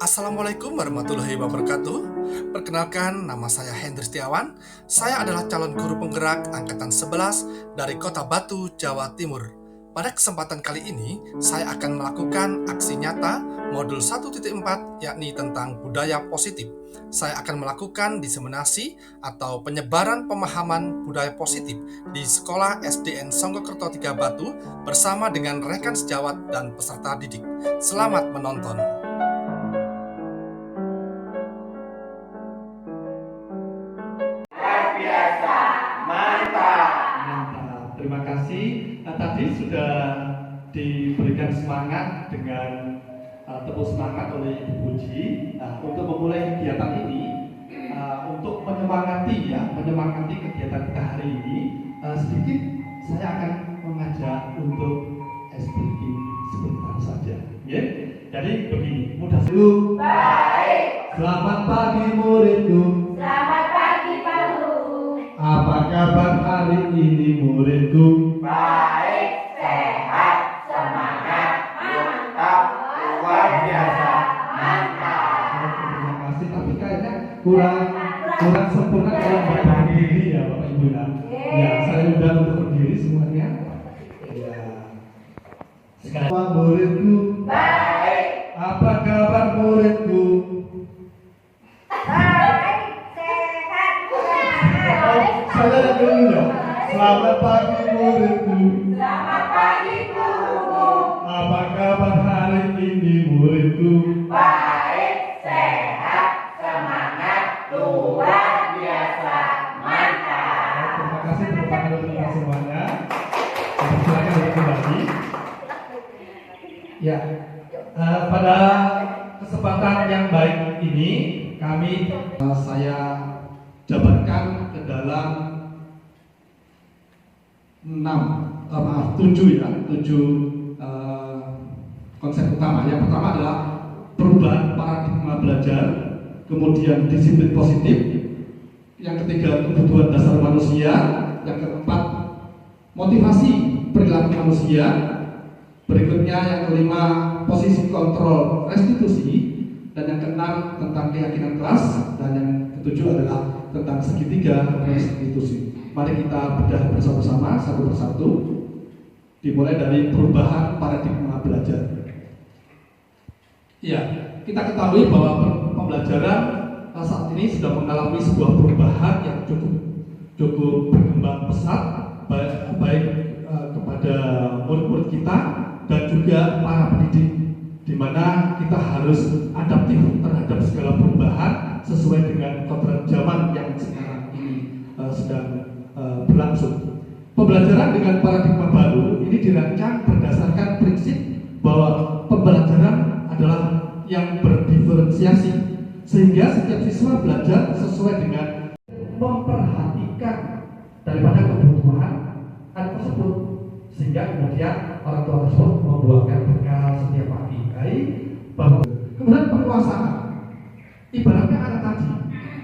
Assalamualaikum warahmatullahi wabarakatuh. Perkenalkan, nama saya Hendri Setiawan. Saya adalah calon guru penggerak angkatan 11 dari Kota Batu, Jawa Timur. Pada kesempatan kali ini, saya akan melakukan aksi nyata modul 1.4 yakni tentang budaya positif. Saya akan melakukan diseminasi atau penyebaran pemahaman budaya positif di Sekolah SDN Songgokerto 3 Batu bersama dengan rekan sejawat dan peserta didik. Selamat menonton. Mantap, terima kasih. Tadi sudah diberikan semangat dengan tepuk semangat oleh Ibu Puji. Untuk memulai kegiatan ini, untuk menyemangati kegiatan kita hari ini, sedikit saya akan mengajak untuk breaking sebentar saja. Ya? Jadi begini, mudah dulu. Baik. Selamat pagi muridku. Selamat pagi Pak Guru. Apa kabar hari ini muridku? Baik, sehat, semangat, mantap, luar biasa, mantap. Terima kasih, tapi kayaknya kurang sempurna kalau berdiri ya Bapak Ibu ya. Ya, saya undang untuk berdiri semuanya. Ya. Sekarang muridku. Baik. Apa kabar muridku? Baik, sehat, semangat. Saya yang dulu ya. Selamat pagi muridku. Selamat pagi Guru. Apa kabar hari ini muridku? Baik, sehat, semangat, luar biasa, mantap. Terima kasih tepuk tangan untuk kita semuanya. Silakan duduk kembali. Ya, pada kesempatan yang baik ini saya jabarkan ke dalam 7 konsep utama. Yang pertama adalah perubahan paradigma belajar, kemudian disiplin positif, yang ketiga kebutuhan dasar manusia, yang keempat motivasi perilaku manusia, berikutnya yang kelima posisi kontrol restitusi, dan yang keenam tentang keyakinan kelas, dan yang ketujuh adalah tentang segitiga restitusi. Mari kita bedah bersama-sama satu persatu, dimulai dari perubahan paradigma belajar. Ya, kita ketahui bahwa pembelajaran saat ini sudah mengalami sebuah perubahan yang cukup berkembang pesat, baik kepada murid-murid kita dan juga para pendidik, di mana kita harus adaptif terhadap segala perubahan sesuai dengan kodrat zaman yang sekarang ini sedang berlangsung. Pembelajaran dengan paradigma baru ini dirancang berdasarkan prinsip bahwa pembelajaran adalah yang berdiferensiasi, sehingga setiap siswa belajar sesuai dengan memperhatikan daripada kebutuhan anak tersebut, sehingga kemudian orang tua tersebut membuatkan bekal setiap pagi. Bahwa kemudian penguasaan, ibaratnya anak tadi,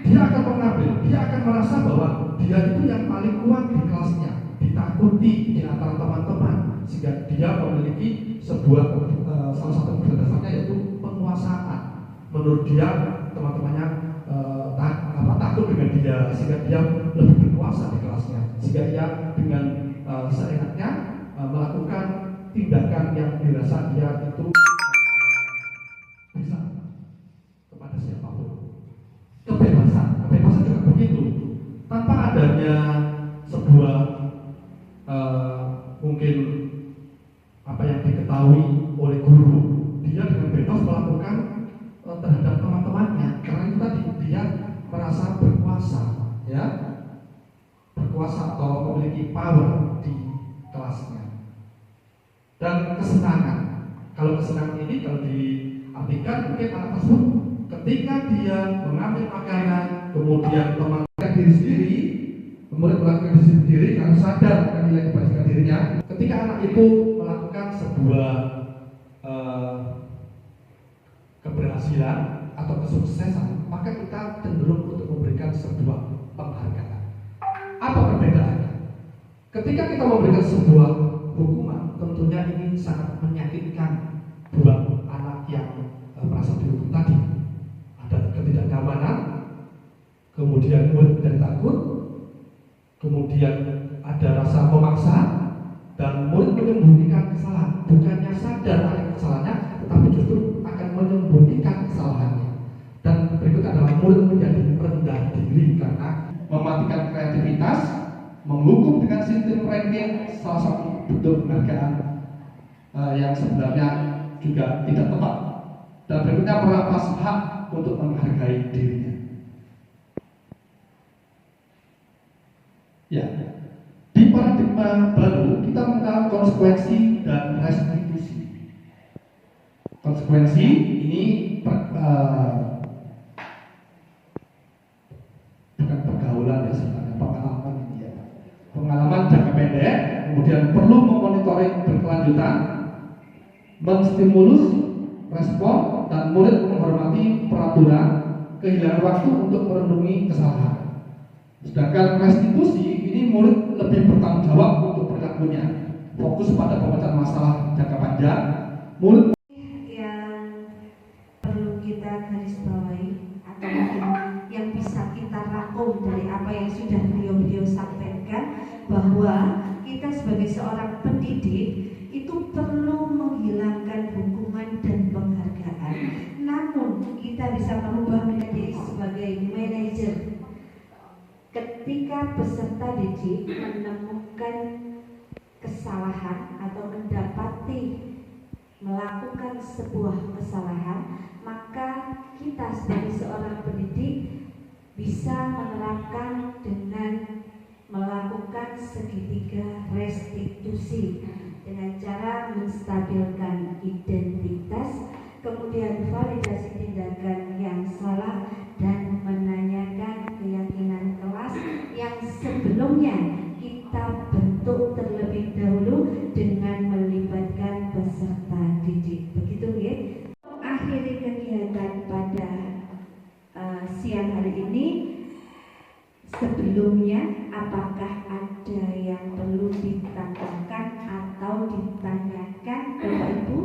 dia akan mengambil, dia akan merasa bahwa dia itu yang paling kuat di kelasnya, ditakuti di antara teman-teman, sehingga dia memiliki sebuah salah satu dasarnya yaitu penguasaan. Menurut dia teman-temannya takut dengan dia, sehingga dia lebih berkuasa di kelasnya, sehingga dia dengan seenaknya melakukan tindakan yang dirasa dia itu bisa kepada siapapun. Kebebasan juga begitu. Tanpa adanya sebuah mungkin apa yang diketahui oleh guru, dia dengan bebas melakukan terhadap teman-temannya, karena itu tadi dia merasa berkuasa, ya, berkuasa atau memiliki power di kelasnya. Dan kesenangan, kalau kesenangan ini kalau diartikan mungkin anak tersebut ketika dia mengambil makanan, kemudian memakai diri sendiri, kemudian melakukan diri sendiri karena sadar akan nilai kebajikan dirinya. Ketika anak itu melakukan sebuah keberhasilan atau kesuksesan, maka kita cenderung untuk memberikan sebuah penghargaan. Apa perbedaannya? Ketika kita memberikan sebuah hukuman, tentunya ini sangat menyakitkan buat anak yang merasa dihukum tadi. kemudian murid menjadi takut, kemudian ada rasa memaksa, dan murid menyembunyikan kesalahan. Bukannya sadar akan kesalahannya, tetapi justru akan menyembunyikan kesalahannya. Dan berikut adalah murid menjadi rendah diri karena mematikan kreativitas, menghukum dengan sistem ranking, salah satu bentuk penghargaan yang sebenarnya juga tidak tepat. Dan berikutnya merampas hak untuk menghargai dirinya. Ya, di paradigma baru kita mengenal konsekuensi dan restitusi. Konsekuensi ini bukan pergaulan ya sebenarnya, pengalaman ini ya. Pengalaman jangka pendek, kemudian perlu memonitoring berkelanjutan, menstimulus respon, dan murid menghormati peraturan, kehilangan waktu untuk merenungi kesalahan. Sedangkan restitusi ini murid lebih bertanggung jawab untuk perilakunya, fokus pada pemecahan masalah jangka panjang. Murid yang perlu kita garis bawahi atau mungkin yang bisa kita rangkum dari apa yang sudah beliau sampaikan, bahwa kita sebagai seorang pendidik itu perlu menghilangkan hukuman dan penghargaan, namun kita bisa merubah menjadi sebagai manajer. Ketika peserta didik menemukan kesalahan atau mendapati melakukan sebuah kesalahan, maka kita sebagai seorang pendidik bisa menerapkan dengan melakukan segitiga restitusi dengan cara menstabilkan identitas, kemudian validasi tindakan yang salah, dan menanyakan keyakinan kelas yang sebelumnya kita bentuk terlebih dahulu dengan melibatkan peserta didik. Begitu ya. Akhiri kegiatan pada siang hari ini. Sebelumnya, apakah ada yang perlu ditambahkan atau ditanyakan Bapak Ibu?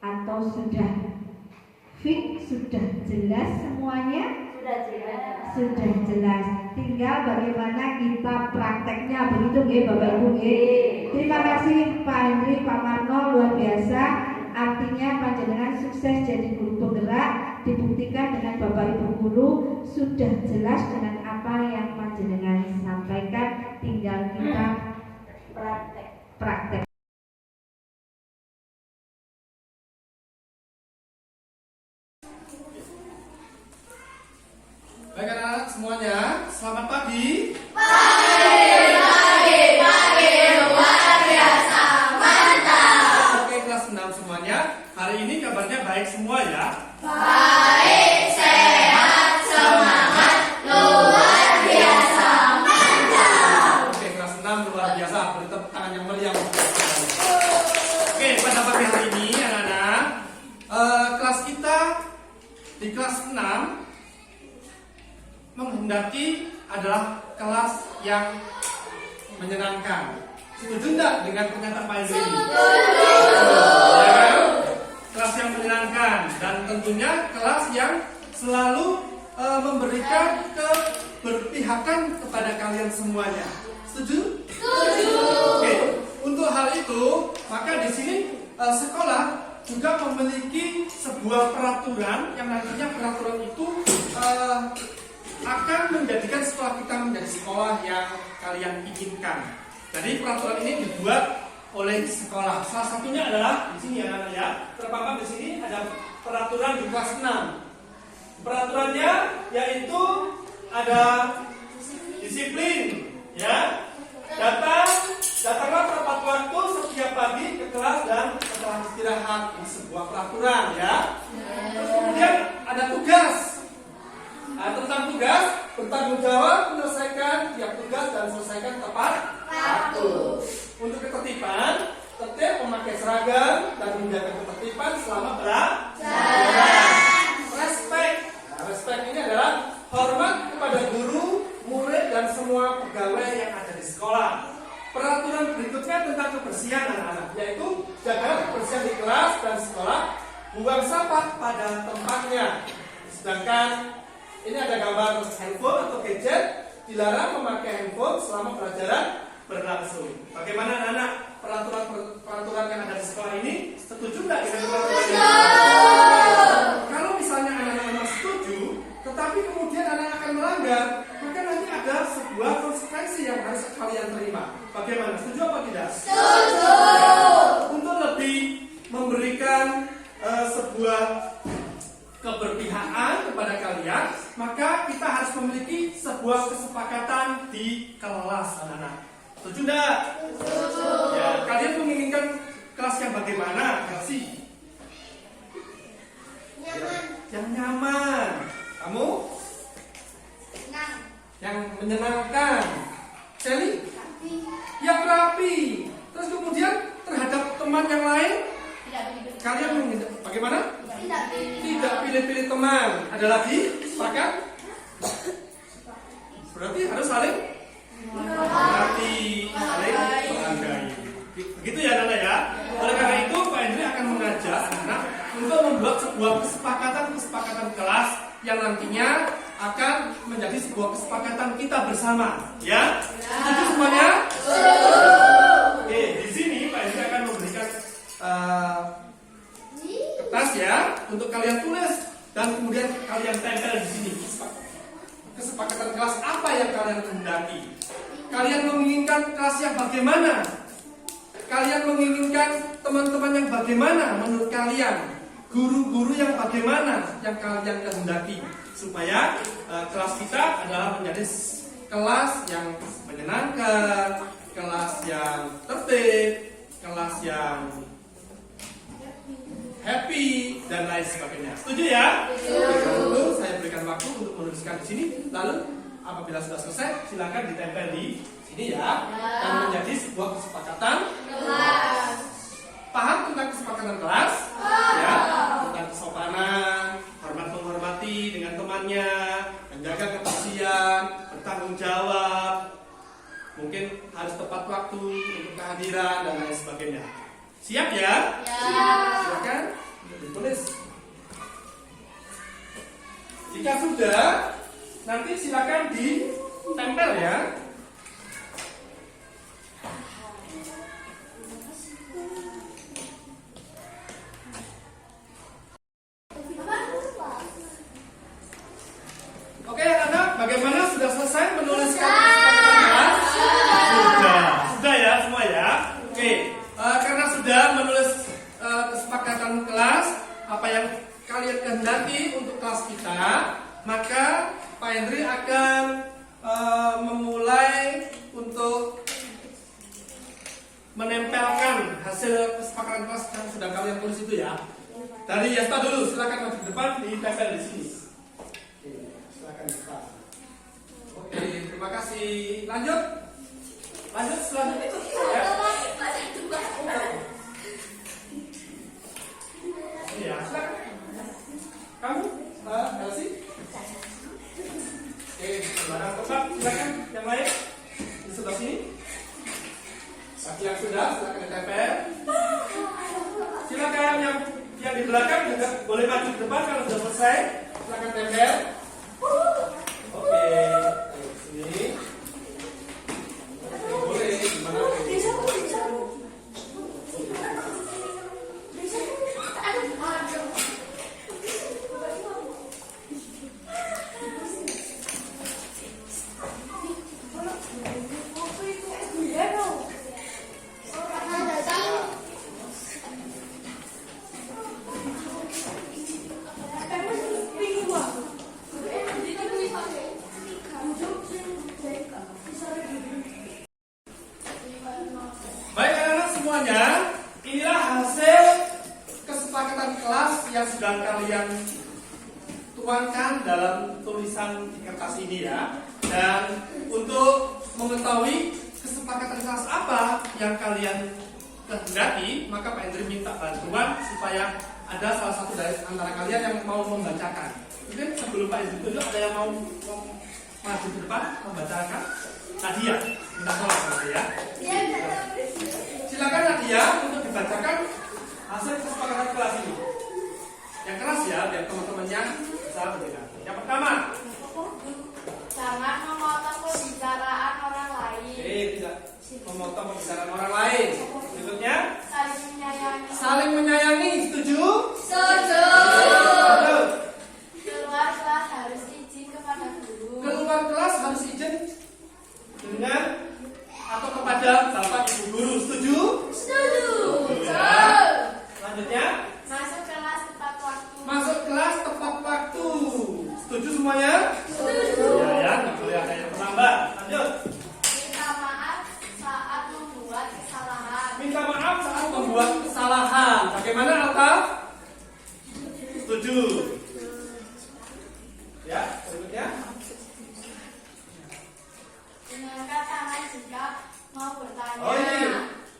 Atau sudah fix, sudah jelas semuanya? Sudah jelas. Tinggal bagaimana kita prakteknya, begitu nggih Bapak Ibu nggih. Terima kasih Pak Henry, Pak Marno, luar biasa. Artinya panjenengan sukses jadi guru penggerak, dibuktikan dengan Bapak Ibu guru sudah jelas dengan apa yang panjenengan sampaikan, tinggal kita praktek. Baik anak-anak semuanya, selamat pagi. Luar biasa, mantap. Oke, kelas 6 semuanya. Hari ini kabarnya baik semua ya. Baik, sehat, semangat, luar biasa, mantap. Oke, kelas 6 luar biasa. Beri tepuk tangan yang meriah. Oke, pada pagi hari ini anak-anak, kelas kita di kelas 6 menghendaki adalah kelas yang menyenangkan. Setuju enggak dengan pernyataan Pak Henry ini? Ya, kelas yang menyenangkan dan tentunya kelas yang selalu memberikan keberpihakan kepada kalian semuanya. Setuju? Setuju. Oke, untuk hal itu maka di sini sekolah juga memiliki sebuah peraturan yang nantinya peraturan itu akan menjadikan sekolah kita menjadi sekolah yang kalian inginkan. Jadi peraturan ini dibuat oleh sekolah. Salah satunya adalah di sini ya, terpampang di sini ada peraturan di kelas 6. Peraturannya yaitu ada disiplin, ya. Datanglah tepat waktu setiap pagi ke kelas dan setelah istirahat. Ini sebuah peraturan ya. Terus kemudian ada tugas. Tentang tugas, bertanggung jawab menyelesaikan tiap tugas dan selesaikan tepat waktu. Untuk ketertiban, tertib memakai seragam dan menjaga ketertiban selama belajar. Respect. Nah, respect ini adalah hormat kepada guru, murid dan semua pegawai yang ada di sekolah. Peraturan berikutnya tentang kebersihan anak-anak, yaitu jaga kebersihan di kelas dan sekolah, buang sampah pada tempatnya. Sedangkan Ini ada gambar handphone atau gadget. Dilarang memakai handphone selama pelajaran berlangsung. Bagaimana anak-anak peraturan yang ada di sekolah ini? Setuju nggak dengan peraturan? Kalau misalnya anak-anak memang setuju, tetapi kemudian anak akan melanggar, maka nanti ada sebuah konsekuensi yang harus kalian terima. Bagaimana? Setuju apa tidak? Setuju. Untuk lebih memberikan sebuah keberpihakan kepada kalian, maka kita harus memiliki sebuah kesepakatan di kelas, anak-anak. Setuju enggak? Setuju. Ya, kalian menginginkan kelas yang bagaimana, Kelsey? Nyaman. Yang nyaman. Kamu? Senang. Yang menyenangkan. Sally? Rapi. Yang rapi. Terus kemudian terhadap teman yang lain, Tidak pilih-pilih. kalian bagaimana? Tidak pilih. Tidak pilih-pilih teman. Ada lagi? Sepakat? Berarti harus saling mengerti, saling menghargai. Begitu ya, Nana ya. Oleh karena itu, Pak Hendri akan mengajak anak-anak untuk membuat sebuah kesepakatan kelas yang nantinya akan menjadi sebuah kesepakatan kita bersama. Ya? Setuju semuanya? Oke, di sini Pak Hendri akan memberikan kertas ya untuk kalian tulis dan kemudian kalian tempel di sini. Kesepakatan kelas apa yang kalian kehendaki? Kalian menginginkan kelas yang bagaimana? Kalian menginginkan teman-teman yang bagaimana menurut kalian? Guru-guru yang bagaimana yang kalian kehendaki? Supaya kelas kita adalah menjadi kelas yang menyenangkan, kelas yang tertib, kelas yang happy dan lain sebagainya. Setuju ya? Setuju. Saya berikan waktu untuk menuliskan di sini. Lalu apabila sudah selesai, silakan ditempel di sini ya. Dan menjadi sebuah kesepakatan Kelas. Paham tentang kesepakatan kelas? Ya, tentang kesopanan, hormat menghormati dengan temannya, menjaga kebersihan, bertanggung jawab. Mungkin harus tepat waktu untuk kehadiran dan lain sebagainya. Siap ya? Ya. Silakan ditulis. Jika sudah, nanti silakan ditempel ya. Oke, anak-anak, bagaimana sudah selesai menuliskan kesepakatan kelas? Sudah ya semua ya. Oke, karena sudah menulis kesepakatan kelas, apa yang kalian kehendaki untuk kelas kita, maka Pak Hendri akan memulai untuk menempelkan hasil kesepakatan kelas yang sudah kalian tulis itu ya. Dari Yasta dulu, silakan maju ke depan, ditempel di sini. Oke, silakan Yasta. Oke, terima kasih. Lanjut selanjutnya. Ya. Ya, silakan. Kamu, Elsie? Oke, sembarang tempat, silakan. Yang lain di sebelah sini. Bagi yang sudah, silakan ditempel. Silakan yang di belakang juga boleh maju ke depan kalau sudah selesai. Silakan tempel. Oke, ayo sini. Boleh, gimana? Baik anak-anak semuanya, inilah hasil kesepakatan kelas yang sudah kalian tuangkan dalam tulisan di kertas ini ya. Dan untuk mengetahui kesepakatan kelas apa yang kalian kehendaki, maka Pak Hendri minta bantuan supaya ada salah satu dari antara kalian yang mau membacakan. Mungkin sebelum Pak Hendri tunjuk, ada yang mau maju ke depan membacakan? Nadia, minta tolong Nadia. Silakan Nadia untuk dibacakan hasil kesepakatan kelas ini. Yang keras ya, biar teman-temannya bisa mendengar. Yang pertama, memotong pembicaraan orang lain. Berikutnya, Saling menyayangi. saling menyayangi. Setuju? Setuju. Lanjut. Keluar kelas harus izin kepada guru. Keluar kelas harus izin dengan atau kepada bapak ibu guru. Setuju? Setuju. Ya. Lanjutnya, Masuk kelas tepat waktu. masuk kelas tepat waktu. Setuju semuanya? Setuju. Ya, nggak boleh ada yang terlambat. Lanjut. Minta maaf saat membuat kesalahan. Minta maaf saat membuat kesalahan. Bagaimana Alta? Setuju. Ya, berikutnya. Mengangkat tangan jika mau bertanya. Oh ini,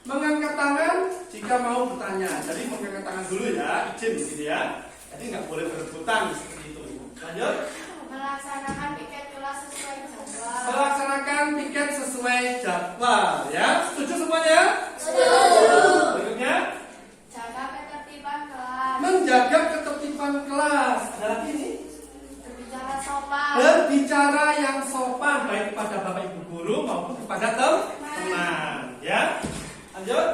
mengangkat tangan jika mau bertanya. Jadi mengangkat tangan dulu ya, izin gitu ya. Jadi nggak boleh berebutan seperti itu. Lanjut. Melaksanakan piket kelas sesuai jadwal. Melaksanakan piket sesuai jadwal ya. Setuju semuanya? Setuju. Berikutnya, Jaga ketertiban kelas. menjaga ketertiban kelas. Ada lagi nih. Berbicara sopan. Berbicara yang sopan baik kepada bapak ibu guru maupun kepada teman ya. Lanjut.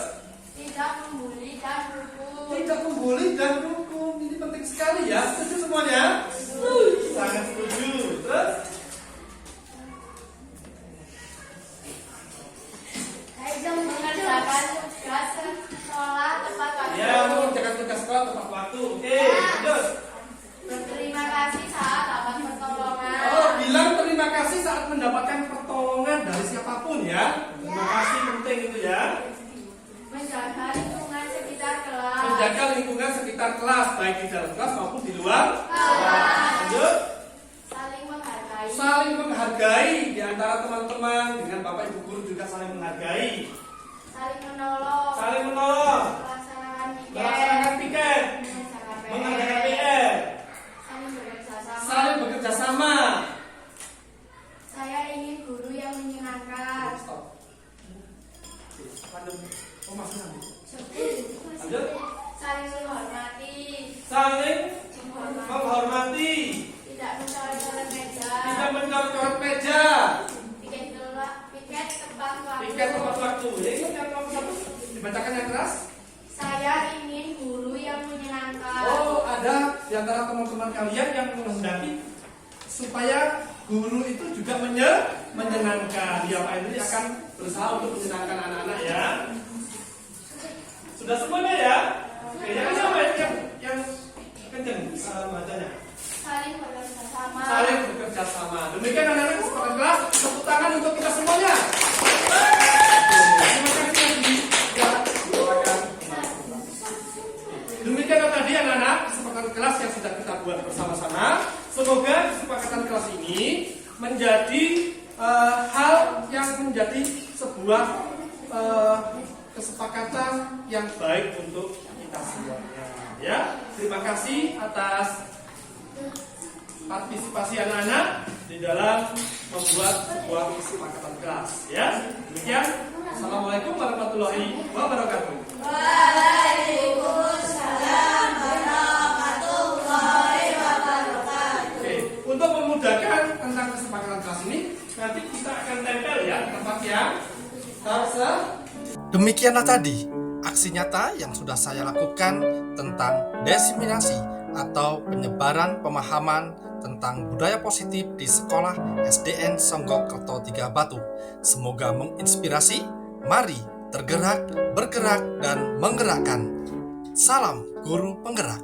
Tidak membuli dan rukun. Tidak membuli dan rukun. Ini penting sekali ya. Setuju semuanya? Sangat setuju. Terus Mengerjakan tugas sekolah tepat waktu. ya, mengerjakan tugas sekolah tepat waktu. Oke, lanjut. Berterima kasih saat dapat pertolongan. Oh, bilang terima kasih saat mendapatkan pertolongan dari siapapun ya. Terima kasih penting itu ya. Menjaga lingkungan sekitar kelas. Menjaga lingkungan sekitar kelas baik di dalam kelas maupun di luar kelas. Lanjut. Saling menghargai. Saling menghargai di antara teman-teman dengan bapak ibu guru juga saling menghargai. Saling menolong. Saling menolong. Melaksanakan piket. Melaksanakan piket. Mengerjakan PR. Saling bekerja sama. Saling bekerja sama. Saya ingin guru yang menyenangkan. Stop. Lanjut. Oh, masih lanjut. Lanjut. Saling menghormati. Saling Menghormati. menghormati. Tidak mencoret-coret meja. Tidak mencoret meja. Piket tepat waktu. Piket tepat waktu. Ya, ingat yang nomor satu dibacakan yang keras. Saya ingin guru yang menyenangkan. Oh, ada di antara teman-teman kalian yang menghendaki supaya guru itu juga menyenangkan. Ya, Pak Henry akan berusaha untuk menyenangkan anak-anak ya. Sudah semuanya ya? Oke, yang sama yang kenceng bacanya. Saling bekerja sama. Saling bekerja sama. Demikian anak-anak kesempatan kelas. Tepuk tangan untuk kita semuanya. Terima kasih Adi. Ya, silakan. Demikian tadi anak-anak kesempatan kelas yang sudah kita buat bersama-sama. Semoga kesepakatan kelas ini menjadi hal yang menjadi sebuah kesepakatan yang baik untuk kita semuanya. Ya, terima kasih atas partisipasi anak-anak di dalam membuat sebuah kesepakatan kelas. Ya, demikian. Assalamualaikum warahmatullahi wabarakatuh. Waalaikumsalam warahmatullahi wabarakatuh. Oke, untuk memudahkan tentang kesepakatan kelas ini, nanti kita akan tempel ya di tempat yang tersedia. Demikianlah tadi aksi nyata yang sudah saya lakukan tentang diseminasi atau penyebaran pemahaman tentang budaya positif di sekolah SDN Songgok Kerto 3 Batu. Semoga menginspirasi. Mari tergerak, bergerak, dan menggerakkan. Salam guru penggerak.